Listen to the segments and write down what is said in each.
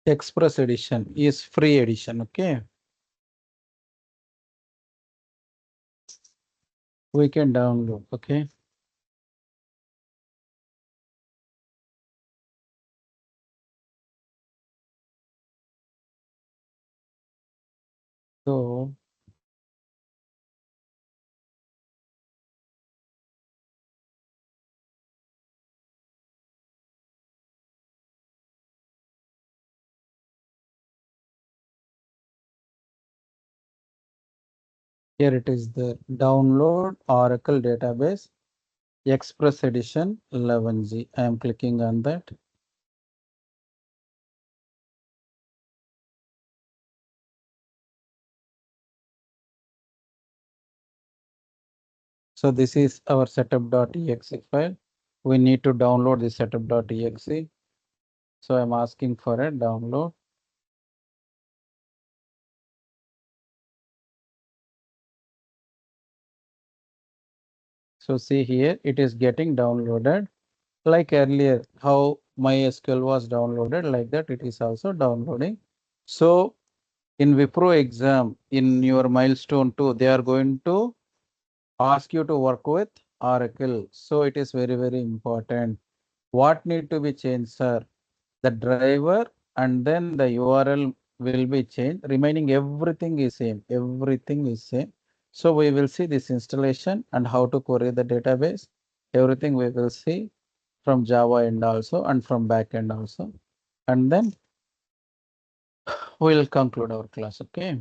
Express edition is free edition. Okay. We can download. Okay. So here it is the download Oracle database Express edition 11G. I am clicking on that. So this is our setup.exe file. We need to download the setup.exe. So I'm asking for a download. So see here, it is getting downloaded like earlier, how MySQL was downloaded, like that it is also downloading. So in Wipro exam, in your milestone 2, they are going to ask you to work with Oracle. So it is very, very important. What need to be changed, sir? The driver and then the URL will be changed. Remaining everything is same. Everything is same. So we will see this installation and how to query the database. Everything we will see from Java end also and from back end also. And then we'll conclude our class. Okay.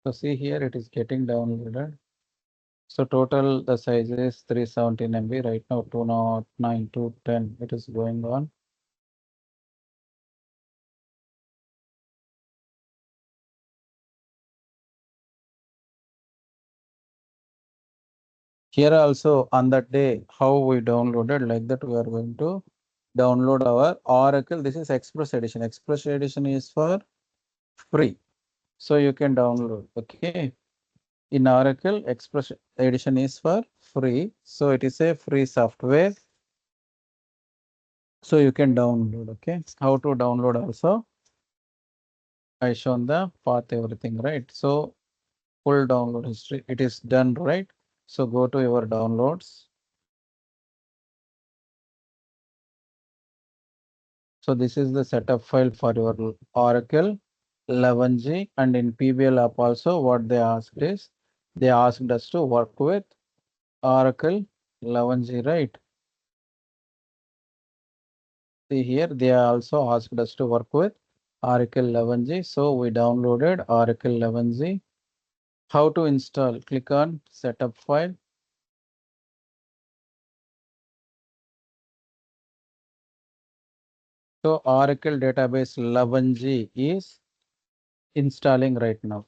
So see here it is getting downloaded. So total the size is 317 MB right now, 209 to 10. It is going on. Here also on that day, how we downloaded, like that we are going to download our Oracle. This is Express Edition. Express Edition is for free. So you can download. Okay. In Oracle, Express Edition is for free. So it is a free software. So you can download. Okay. How to download also? I shown the path, everything, right? So full download history. It is done, right? So go to your downloads. So this is the setup file for your Oracle 11G, and in PBL app also what they asked is they asked us to work with Oracle 11G, right? See here they also asked us to work with Oracle 11G. So we downloaded Oracle 11G. How to install? Click on setup file. So Oracle database 11G is installing right now.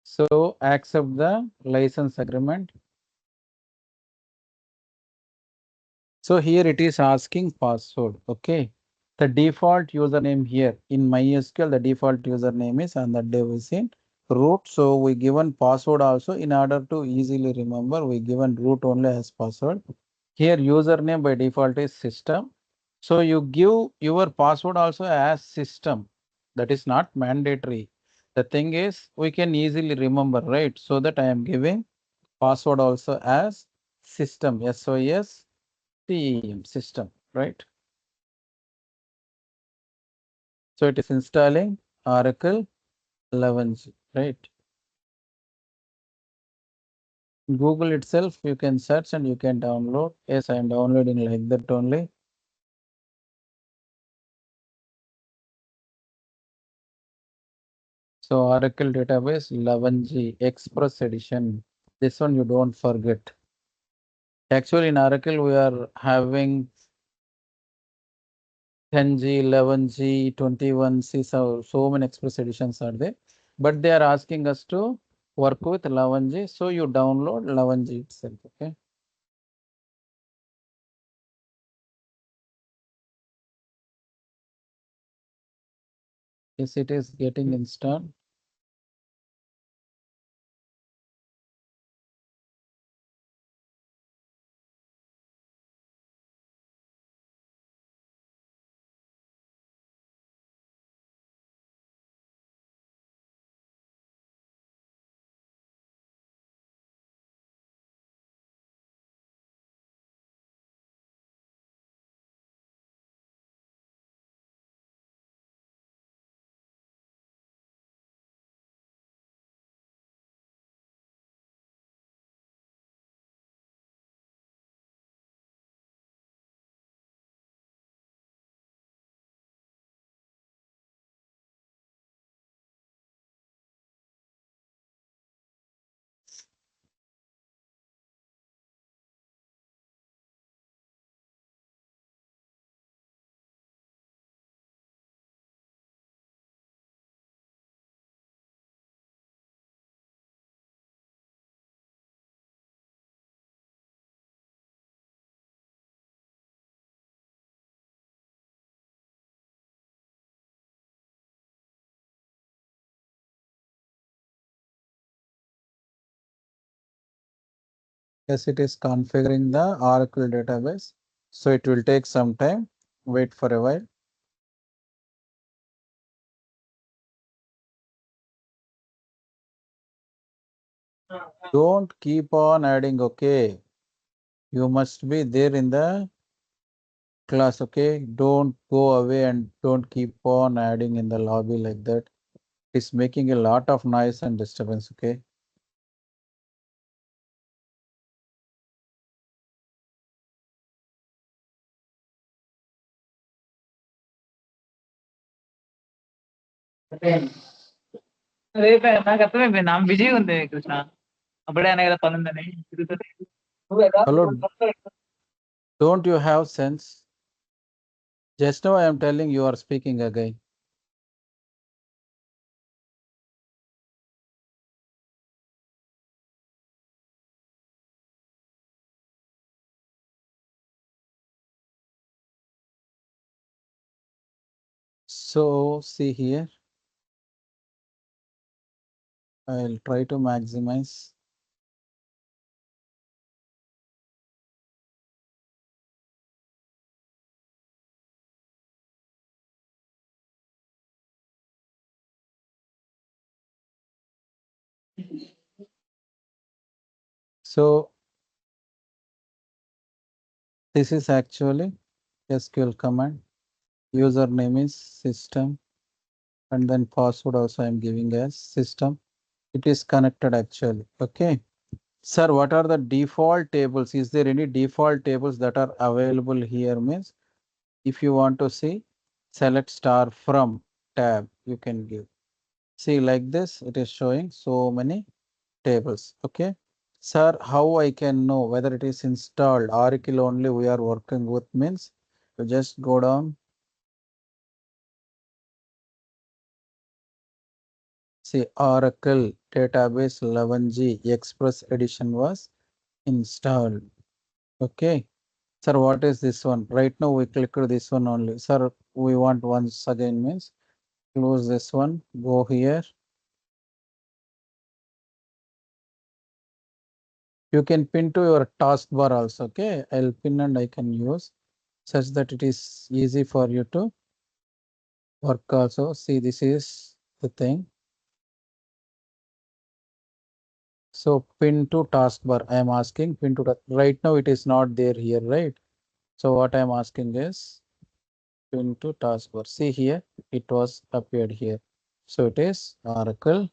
So accept the license agreement. So here it is asking password. Okay. The default username here in MySQL, the default username is and the dev is in root. So we given password also in order to easily remember, we given root only as password. Here username by default is system. So you give your password also as system. That is not mandatory. The thing is we can easily remember, right? So that I am giving password also as system. SYSTEM system, right? So it is installing Oracle 11G, right? Google itself, you can search and you can download. Yes, I am downloading like that only. So Oracle database 11G Express edition. This one you don't forget. Actually, in Oracle, we are having 10G, 11G, 21C, so many express editions are there. But they are asking us to work with 11G. So you download 11G itself, okay? Yes, it is getting installed. Yes, it is configuring the Oracle database. So it will take some time. Wait for a while. Don't keep on adding, okay? You must be there in the class, okay? Don't go away and don't keep on adding in the lobby like that. It's making a lot of noise and disturbance, okay? రేపే నాకు అర్థమైపోయింది ఆమె బిజీగా ఉంది కృష్ణ అప్పుడే అనే కదా పని ఉందని Hello, don't you have sense? Just now I am telling you are speaking again. So see here, I'll try to maximize. So this is actually SQL command. Username is system and then password also I am giving as system. It is connected actually. Okay. Sir, what are the default tables? Is there any default tables that are available here? Means if you want to see, select star from tab, you can give. See like this, it is showing so many tables. Okay. Sir, how I can know whether it is installed? Oracle only we are working with means you just go down. See Oracle database 11G Express edition was installed. Okay. Sir, what is this one? Right now we click this one only. Sir, we want once again means close this one, go here. You can pin to your taskbar also. Okay. I'll pin and I can use such that it is easy for you to work also. See, this is the thing. So pin to taskbar. I am asking pin to right now it is not there here, right? So what I am asking is pin to taskbar. See here, it was appeared here. So it is Oracle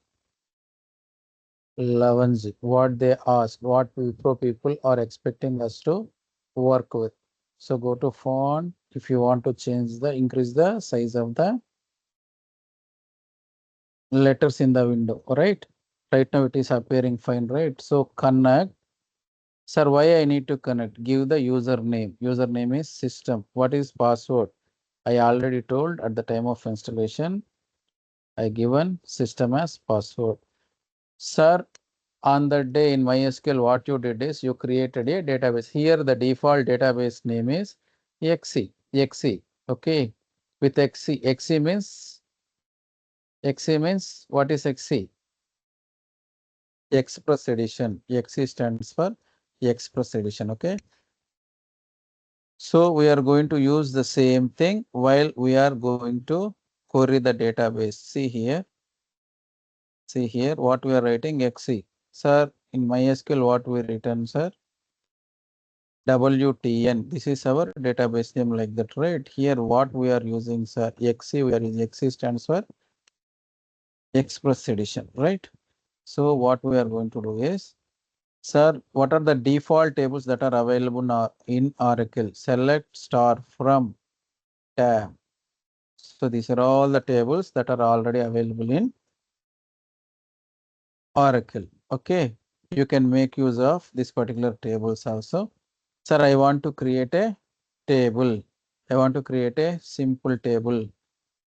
11G. What they ask, what Wipro people are expecting us to work with. So go to font. If you want to change the increase the size of the letters in the window, all right? Right now it is appearing fine, right? So connect. Sir, why I need to connect? Give the username. Username is system. What is password? I already told at the time of installation, I given system as password. Sir, on the day in MySQL, what you did is you created a database. Here, the default database name is XE. Okay. With XE means what is XE? Express edition. XE stands for Express edition. Okay. So we are going to use the same thing while we are going to query the database. See here what we are writing XE. Sir, in MySQL, what we written, sir? WTN. This is our database name like that, right? Here, what we are using, sir? XE, we are using XE stands for Express edition, right? So what we are going to do is, sir, what are the default tables that are available now in Oracle? Select star from tab. So these are all the tables that are already available in Oracle. Okay, you can make use of this particular tables also. Sir, I want to create a table. I want to create a simple table.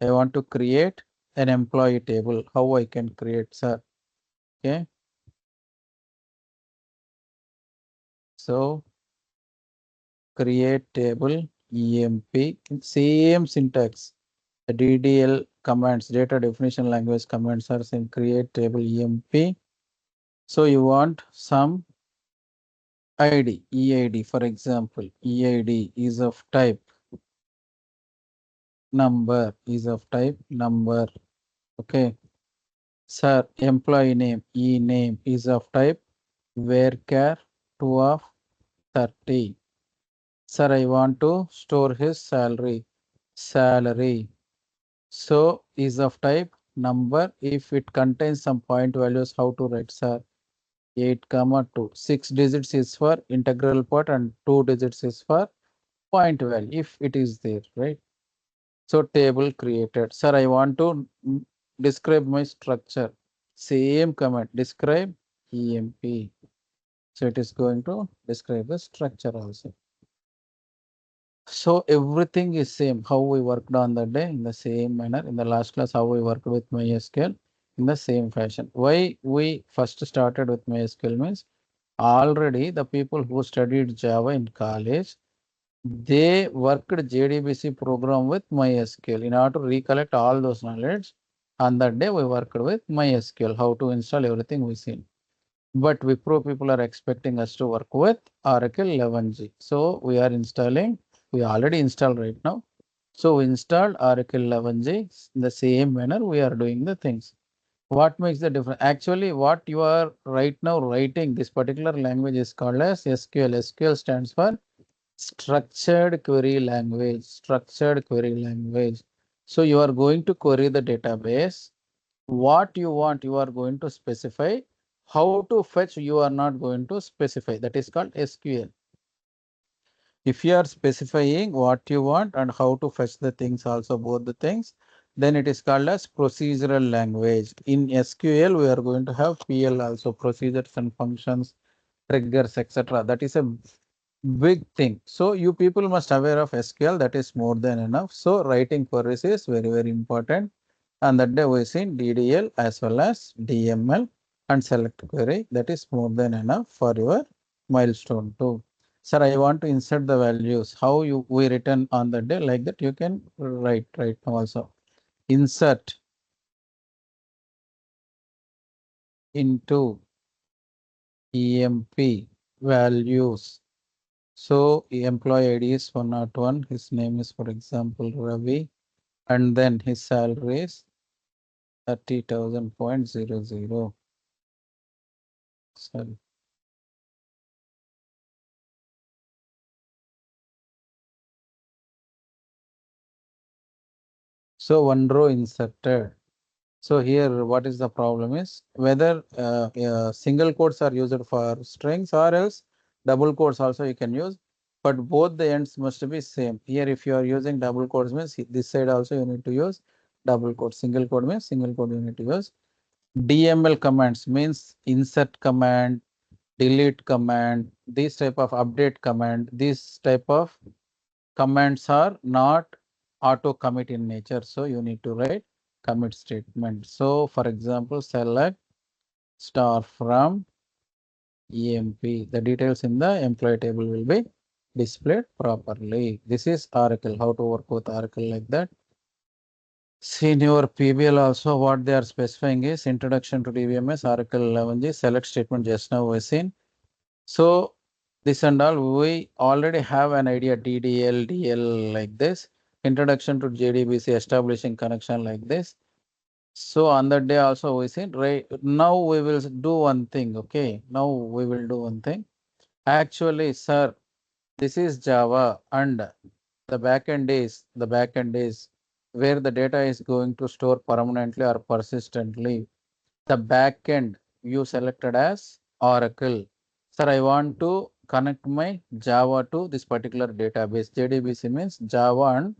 I want to create an employee table. How I can create, sir? Okay. So create table EMP, same syntax. The DDL commands, data definition language commands are same. Create table EMP. So you want some ID, EID, for example, EID is of type number. Okay. Sir, employee name, E name is of type varchar 2 of 30. Sir, I want to store his salary. So is of type number. If it contains some point values, how to write, sir? 8 comma 2. 6 digits is for integral part and 2 digits is for point value if it is there, right? So table created. Sir, I want to describe my structure. Same command, describe EMP. So it is going to describe the structure also. So everything is same. How we worked on that day in the same manner. In the last class, how we worked with MySQL in the same fashion. Why we first started with MySQL means already the people who studied Java in college, they worked JDBC program with MySQL in order to recollect all those knowledge. On that day, we worked with MySQL, how to install everything we seen. But Wipro people are expecting us to work with Oracle 11G. So we are installing, we already installed right now. So we installed Oracle 11G in the same manner we are doing the things. What makes the difference? Actually, what you are right now writing, this particular language is called as SQL. SQL stands for structured query language. So you are going to query the database. What you want, you are going to specify. How to fetch, you are not going to specify. That is called SQL. If you are specifying what you want and how to fetch the things, also both the things, then it is called as procedural language. In SQL, we are going to have PL also, procedures and functions, triggers, etc. That is a big thing. So you people must aware of SQL. That is more than enough. So writing queries is very, very important. And that day we seen DDL as well as DML and select query. That is more than enough for your milestone too. Sir, I want to insert the values. How you we written on the day like that you can write right now also. Insert into EMP values. So employee ID is 101. His name is, for example, Ravi, and then his salary is 30,000.00. Sorry. So one row inserted. So here, what is the problem is whether single quotes are used for strings or else double quotes also you can use, but both the ends must be same. Here, if you are using double quotes means this side also you need to use double quote. Single quote means single quote you need to use. DML commands means insert command, delete command, this type of update command, this type of commands are not auto commit in nature. So you need to write commit statement. So for example, select star from EMP. The details in the employee table will be displayed properly. This is Oracle, how to work with Oracle like that. See in your PBL also what they are specifying is introduction to DBMS, Oracle 11G, select statement just now we seen. So this and all, we already have an idea DDL, DL like this, introduction to JDBC, establishing connection like this. So on that day also we said, right, now we will do one thing, okay? Now we will do one thing. Actually, sir, this is Java and the backend is where the data is going to store permanently or persistently. The backend you selected as Oracle. Sir, I want to connect my Java to this particular database. JDBC means Java and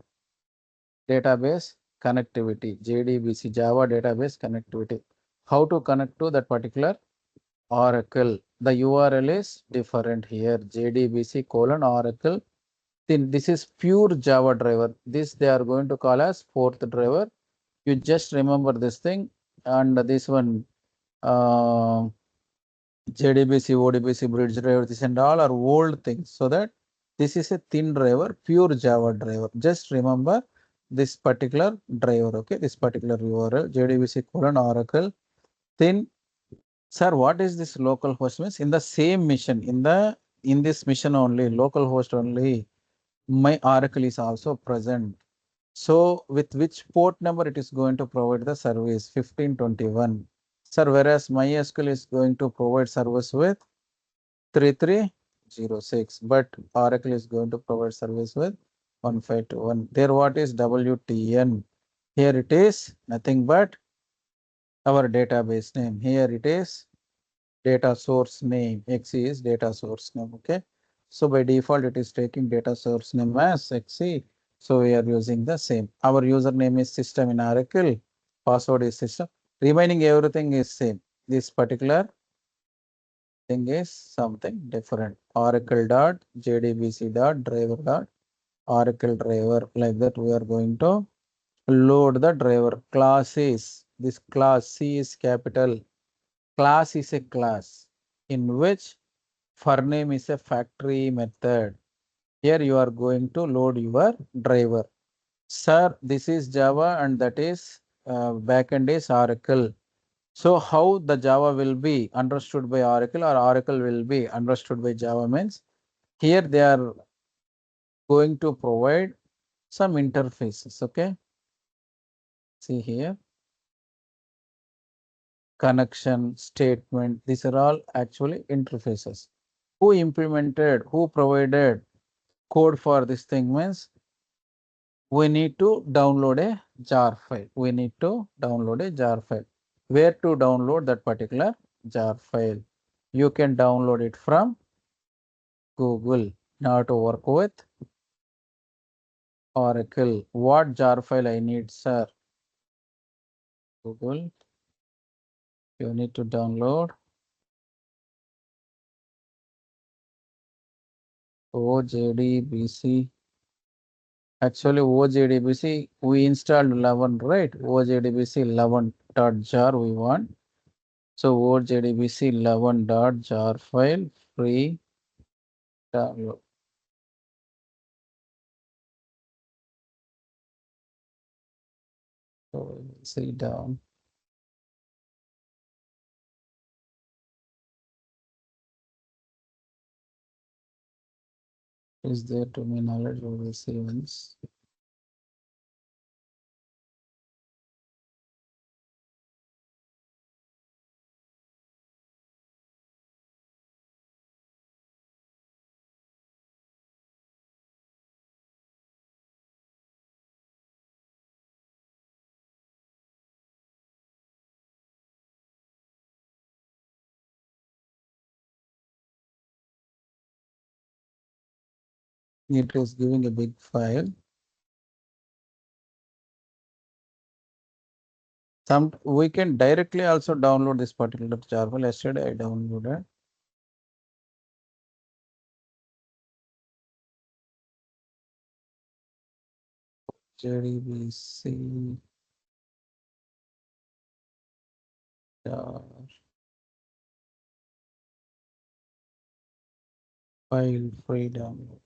database connectivity. JDBC, Java database connectivity. How to connect to that particular Oracle? The URL is different here. JDBC colon Oracle. Then this is pure Java driver. This they are going to call as fourth driver. You just remember this thing and this one. JDBC, ODBC, bridge driver, this and all are old things. So that this is a thin driver, pure Java driver. Just remember this particular driver, okay? This particular URL, JDBC colon Oracle. Then, sir, what is this local host means? In the same mission, in this mission only, local host only, my Oracle is also present. So with which port number it is going to provide the service? 1521. Sir, whereas MySQL is going to provide service with 3306, but Oracle is going to provide service with 1521. There what is WTN? Here it is nothing but our database name. Here it is data source name. XE is data source name. Okay. So by default, it is taking data source name as XE. So we are using the same. Our username is system in Oracle. Password is system. Remaining everything is same. This particular thing is something different. Oracle dot JDBC dot driver dot Oracle driver. Like that, we are going to load the driver. Class is this class C is capital. Class is a class in which for name is a factory method. Here you are going to load your driver. Sir, this is Java and that is backend is Oracle. So how the Java will be understood by Oracle or Oracle will be understood by Java means here they are going to provide some interfaces. Okay. See here connection statement. These are all actually interfaces. Who implemented, who provided code for this thing means we need to download a jar file. We need to download a jar file. Where to download that particular jar file? You can download it from Google. Now to work with Oracle. What jar file I need, sir? Google. You need to download OJDBC. Actually, OJDBC we installed 11, right? OJDBC 11.jar we want. So OJDBC 11.jar file free download. So we'll see down. Is there to my knowledge? We will see once. It is giving a big file. Some we can directly also download this particular jar file. Yesterday I downloaded. JDBC jar file free download.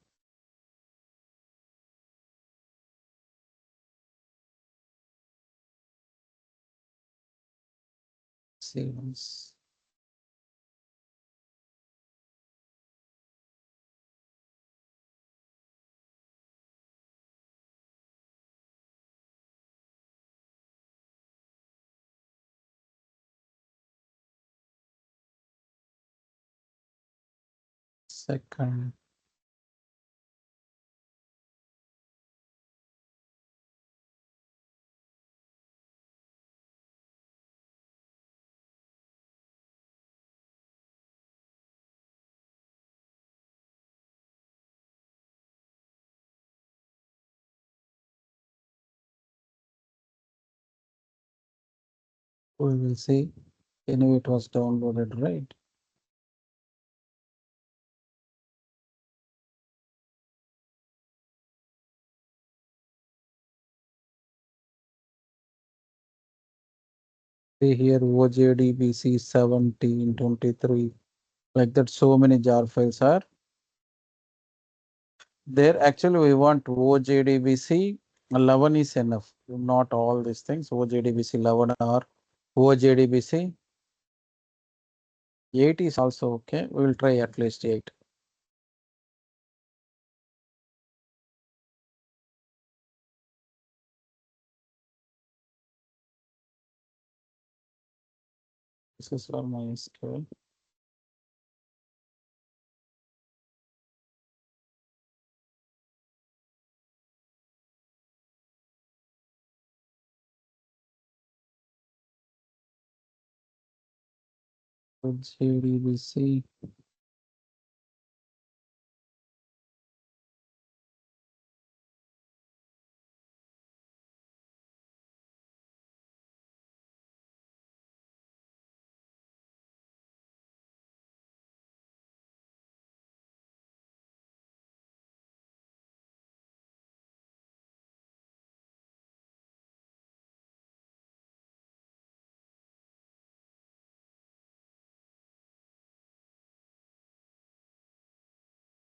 Sequence. Second. We will see. Anyway, it was downloaded, right? See here OJDBC 1723. Like that, so many jar files are there. Actually, we want OJDBC 11 is enough. Not all these things. OJDBC 11 or OJDBC 8 is also okay. We will try at least 8. This is for my SQL. JDBC.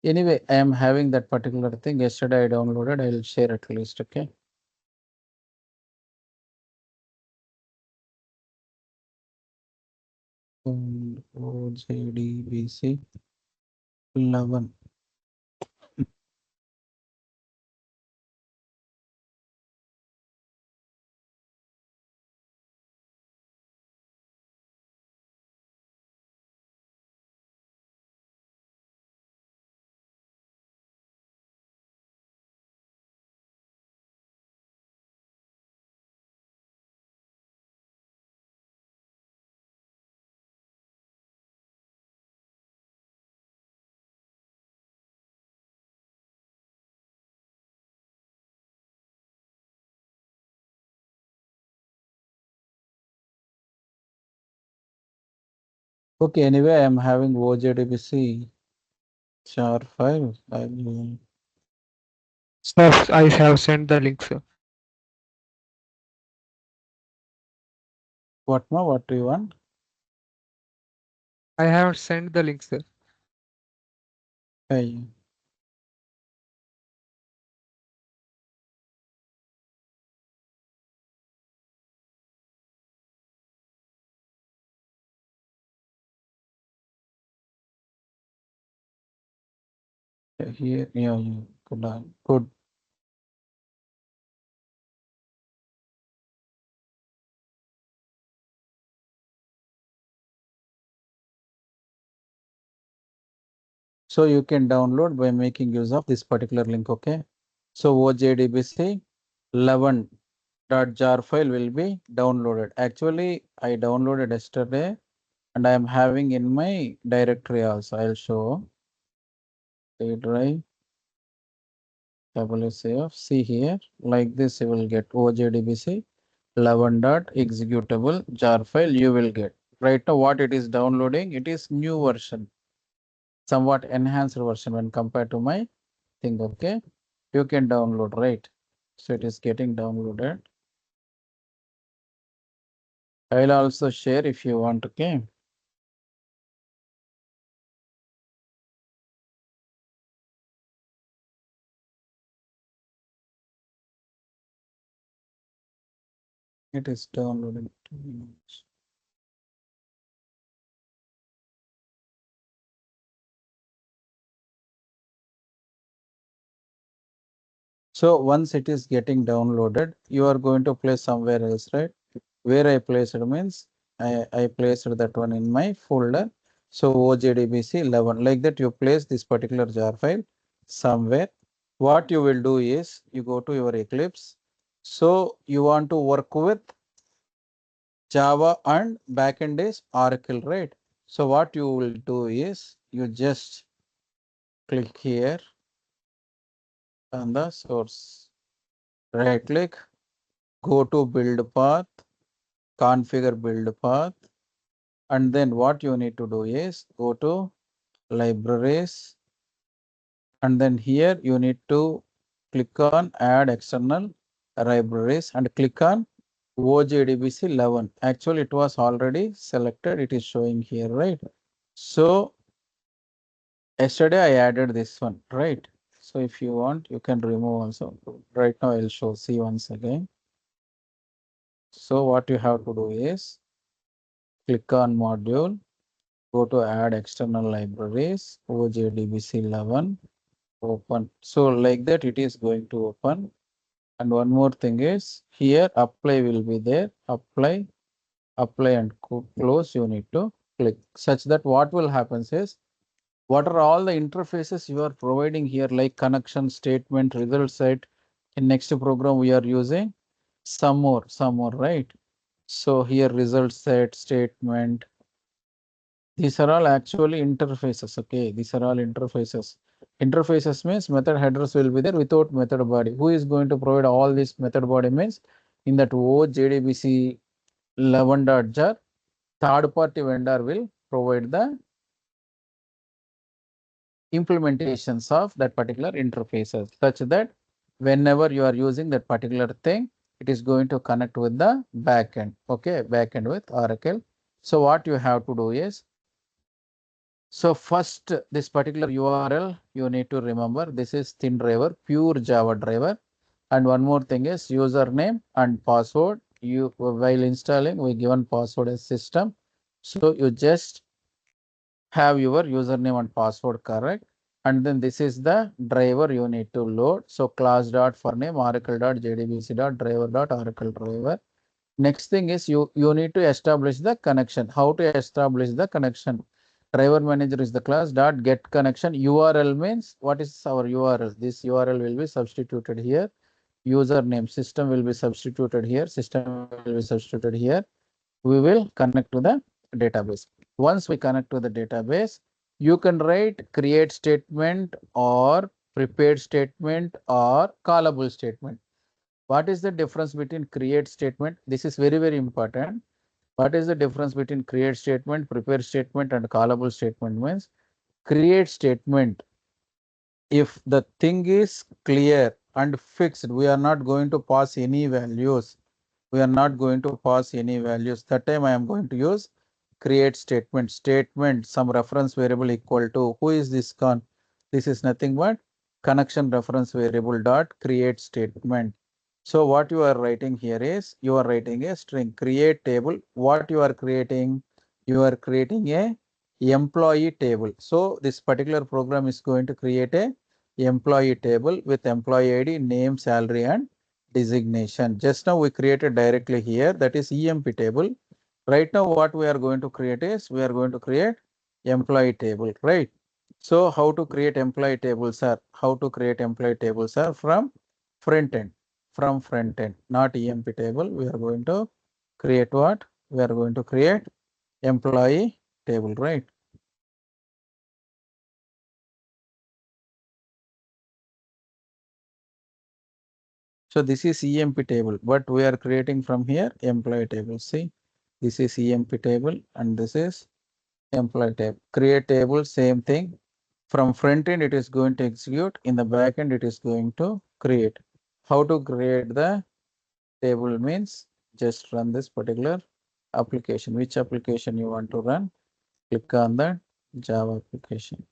Anyway, I am having that particular thing. Yesterday I downloaded. I will share at least. Okay. And OJDBC 11. Okay, anyway, I am having OJDBC jar file. I will. Sir, I have sent the link, sir. What do you want? I have sent the link, sir. Hey, here, yeah, good. So you can download by making use of this particular link. Okay. So OJDBC 11.jar file will be downloaded. Actually, I downloaded yesterday and I am having in my directory also. I'll show the drive. WCF. See here, like this, you will get OJDBC 11.executable jar file you will get. Right now what it is downloading, it is new version, somewhat enhanced version when compared to my thing. Okay, you can download, right? So it is getting downloaded. I'll also share if you want. Okay. It is downloading. So once it is getting downloaded, you are going to place somewhere else, right? Where I placed it means I placed that one in my folder. So OJDBC 11, like that you place this particular jar file somewhere. What you will do is you go to your Eclipse. So you want to work with Java and backend is Oracle, right? So what you will do is you just click here on the source, right click, go to build path, configure build path, and then what you need to do is go to libraries, and then here you need to click on add external libraries and click on OJDBC 11. Actually it was already selected, it is showing here, right? So yesterday I added this one, right? So if you want you can remove also. Right now I'll show, see once again. So what you have to do is click on module, go to add external libraries, OJDBC 11, open. So like that it is going to open. And one more thing is here apply will be there, apply and close you need to click, such that what will happen is what are all the interfaces you are providing here, like connection, statement, result set. In next program we are using some more, right? So here result set, statement, these are all actually interfaces. Okay, these are all interfaces. Interfaces means method headers will be there without method body. Who is going to provide all this method body means in that JDBC 11.jar, third party vendor will provide the implementations of that particular interfaces, such that whenever you are using that particular thing, it is going to connect with the backend. Okay, backend with Oracle. So what you have to do is, so first this particular URL you need to remember, this is thin driver, pure Java driver. And one more thing is username and password. You while installing we given password as system. So you just have your username and password correct. And then this is the driver you need to load. So class dot for name oracle dot jdbc dot driver dot oracle driver. Next thing is you need to establish the connection. How to establish the connection? Driver manager is the class dot get connection. URL means what is our URL? This URL will be substituted here. Username system will be substituted here. System will be substituted here. We will connect to the database. Once we connect to the database, you can write create statement or prepared statement or callable statement. What is the difference between create statement? This is very, very important. What is the difference between create statement, prepare statement, and callable statement means create statement. If the thing is clear and fixed, we are not going to pass any values. We are not going to pass any values. That time I am going to use create statement. Statement, some reference variable equal to, who is this con? This is nothing but connection reference variable dot create statement. So what you are writing here is you are writing a string create table. What you are creating? You are creating a employee table. So this particular program is going to create a employee table with employee ID, name, salary, and designation. Just now we created directly here, that is EMP table. Right now what we are going to create is we are going to create employee table, right? So how to create employee tables are, from front end, not EMP table. We are going to create what? We are going to create employee table, right? So this is EMP table, but we are creating from here employee table. See, this is EMP table and this is employee table. Create table, same thing. From front end, it is going to execute. In the back end, it is going to create. How to create the table means just run this particular application. Which application you want to run? Click on the Java application.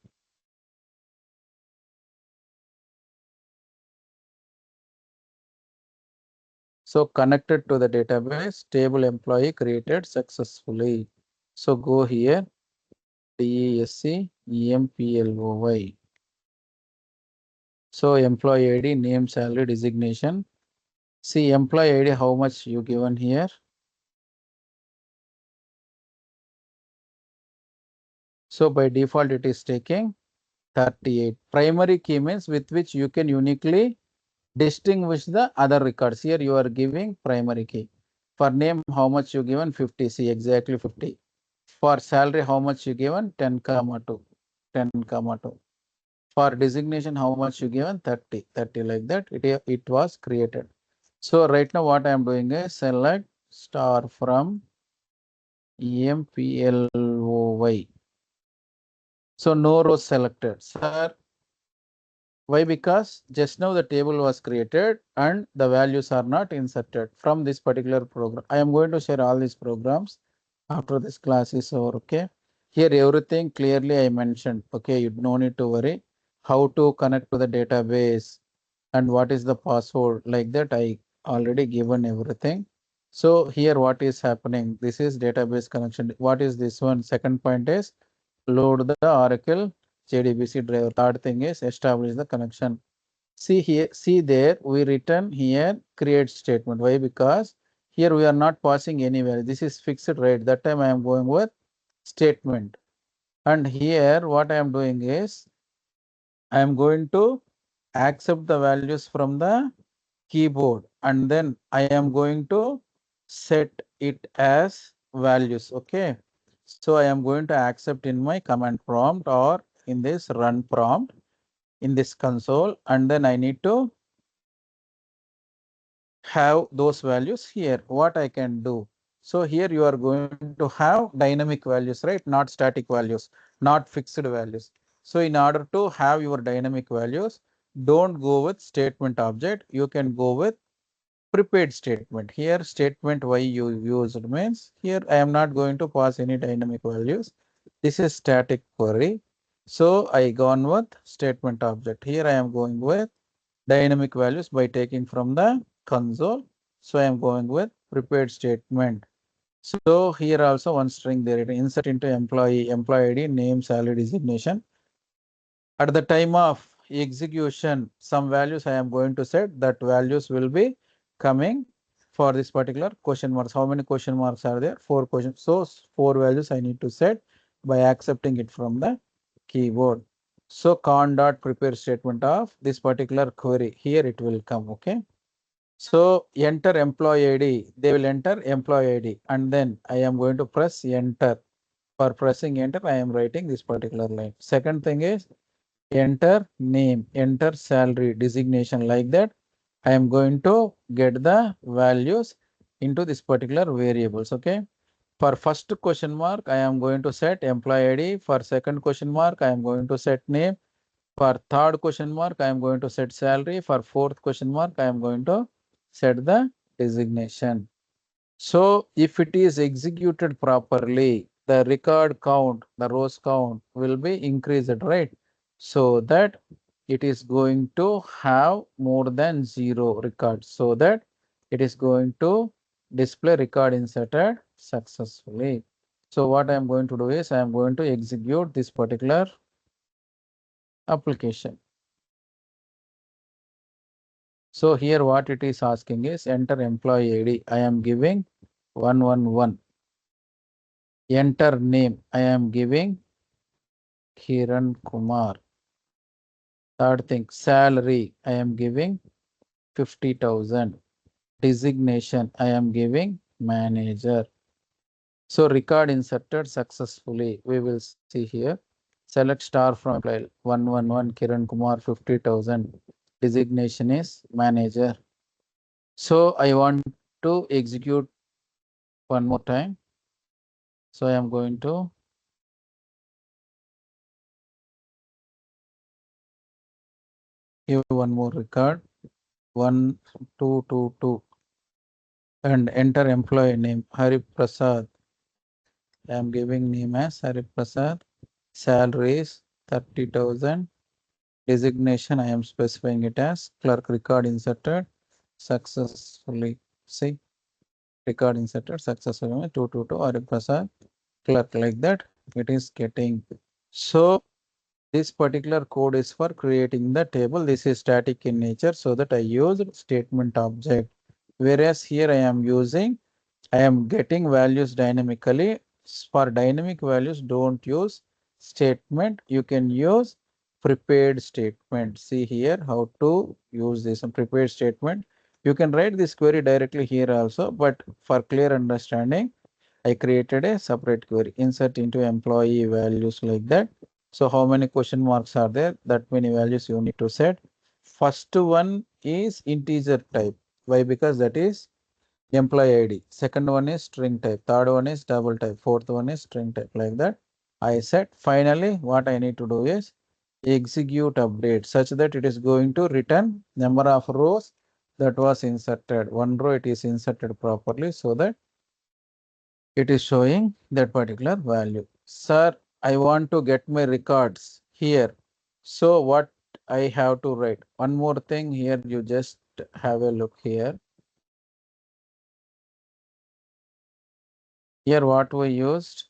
So connected to the database, table employee created successfully. So go here, DESC EMPLOY. So employee ID, name, salary, designation. See employee ID, how much you given here. So by default, it is taking 38. Primary key means with which you can uniquely distinguish the other records. Here you are giving primary key. For name, how much you given? 50. See exactly 50. For salary, how much you given? 10 comma 2. 10 comma 2. For designation, how much you given? 30. 30 like that. It was created. So right now what I am doing is select star from EMPLOY. So no rows selected. Sir, why? Because just now the table was created and the values are not inserted from this particular program. I am going to share all these programs after this class is over. Okay. Here everything clearly I mentioned. Okay. You no need to worry. How to connect to the database and what is the password like that. I already given everything. So here what is happening? This is database connection. What is this one? Second point is load the Oracle JDBC driver. Third thing is establish the connection. See here, see there, we written here create statement. Why? Because here we are not passing any value. This is fixed, right? That time I am going with statement. And here what I am doing is I am going to accept the values from the keyboard and then I am going to set it as values. Okay. So I am going to accept in my command prompt or in this run prompt in this console, and then I need to have those values here. What I can do? So here you are going to have dynamic values, right? Not static values, not fixed values. So in order to have your dynamic values, don't go with statement object. You can go with prepared statement. Here statement why you used means here I am not going to pass any dynamic values. This is static query. So I gone with statement object. Here I am going with dynamic values by taking from the console. So I am going with prepared statement. So here also one string there, it insert into employee, employee ID, name, salary, designation. At the time of execution, some values I am going to set, that values will be coming for this particular question marks. How many question marks are there? 4 questions. So 4 values I need to set by accepting it from the keyboard. So con dot prepare statement of this particular query. Here it will come. Okay. So enter employee ID. They will enter employee ID and then I am going to press enter. For pressing enter, I am writing this particular line. Second thing is enter name, enter salary, designation like that. I am going to get the values into this particular variables. Okay. For first question mark, I am going to set employee ID. For second question mark, I am going to set name. For third question mark, I am going to set salary. For fourth question mark, I am going to set the designation. So if it is executed properly, the record count, the rows count will be increased, right? So that it is going to have more than 0 records, so that it is going to display record inserted successfully. So what I am going to do is I am going to execute this particular application. So here what it is asking is enter employee ID. I am giving 111. Enter name. I am giving Kiran Kumar. Third thing, salary. I am giving 50,000. Designation. I am giving manager. So record inserted successfully. We will see here. Select star from employee 111 Kiran Kumar 50,000. Designation is manager. So I want to execute one more time. So I am going to give one more record, 1222, and enter employee name Hari Prasad. I am giving name as Hari Prasad. Salary is 30,000. Designation I am specifying it as clerk. Record inserted successfully. See, record inserted successfully. 222 Hari Prasad, clerk, like that. It is getting. So this particular code is for creating the table. This is static in nature, so that I use statement object. Whereas here I am getting values dynamically. For dynamic values, don't use statement. You can use prepared statement. See here how to use this prepared statement. You can write this query directly here also, but for clear understanding, I created a separate query. Insert into employee values, like that. So how many question marks are there? That many values you need to set. First one is integer type. Why? Because that is employee ID. Second one is string type. Third one is double type. Fourth one is string type, like that. I set. Finally, what I need to do is execute update such that it is going to return number of rows that was inserted. One row it is inserted properly, so that it is showing that particular value. Sir, I want to get my records here. So what I have to write? One more thing here, you just have a look here. Here what we used?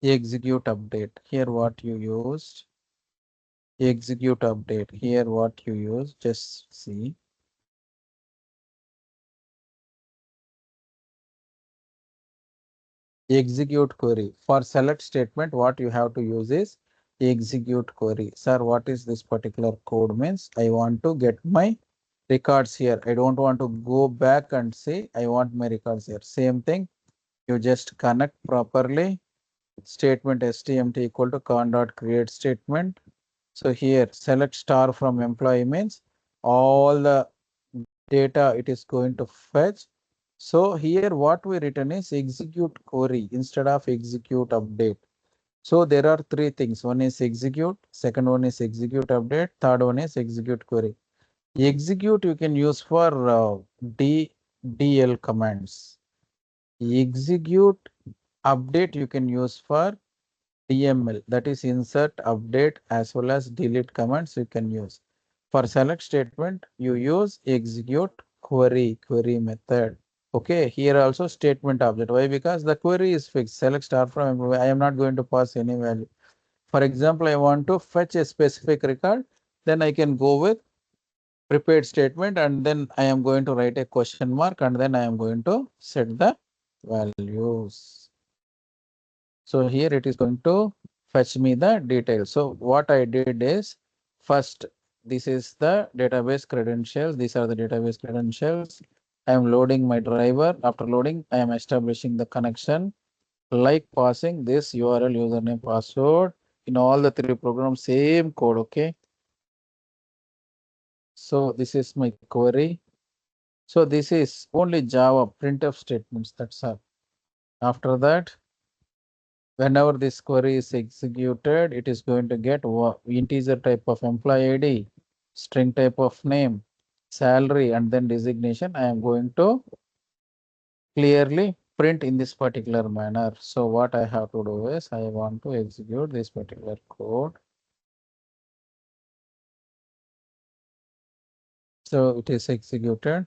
Execute update. Here what you used? Execute update. Here what you use? Just see. Execute query. For select statement, what you have to use is execute query. Sir, what is this particular code means? I want to get my records here. I don't want to go back and say I want my records here. Same thing. You just connect properly. Statement stmt equal to con dot create statement. So here select star from employee means all the data it is going to fetch. So here what we written is execute query instead of execute update. So there are three things. One is execute, second one is execute update, third one is execute query. Execute you can use for DL commands. Execute update you can use for DML, that is insert, update as well as delete commands you can use. For select statement, you use execute query method. Okay, here also statement object. Why? Because the query is fixed. Select star from employee. I am not going to pass any value. For example, I want to fetch a specific record, then I can go with prepared statement and then I am going to write a question mark and then I am going to set the values. So here it is going to fetch me the details. So what I did is first, this is the database credentials. These are the database credentials. I am loading my driver. After loading, I am establishing the connection, like passing this URL, username, password in all the three programs, same code. Okay. So this is my query. So this is only Java printf statements. That's all. After that, whenever this query is executed, it is going to get integer type of employee ID, string type of name, salary, and then designation. I am going to clearly print in this particular manner. So what I have to do is I want to execute this particular code. So it is executed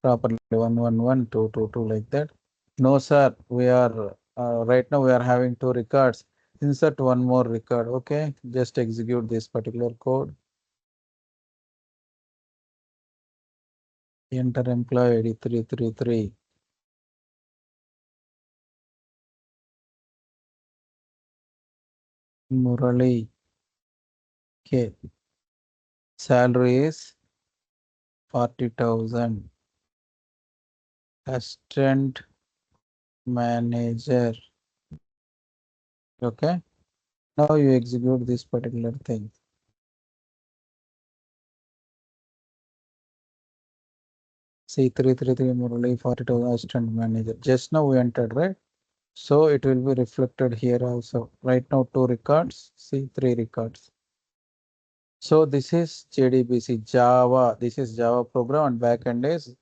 properly 111 222 like that. No, sir, we are right now we are having two records. Insert one more record. Okay, just execute this particular code. Enter employee ID 333. Murali. Okay. Salary is 40,000. Assistant manager. Okay. Now you execute this particular thing. C333 Murali 40,000 assistant manager. Just now we entered, right? So it will be reflected here also. Right now 2 records, C3 records. So this is JDBC Java. This is Java program and backend is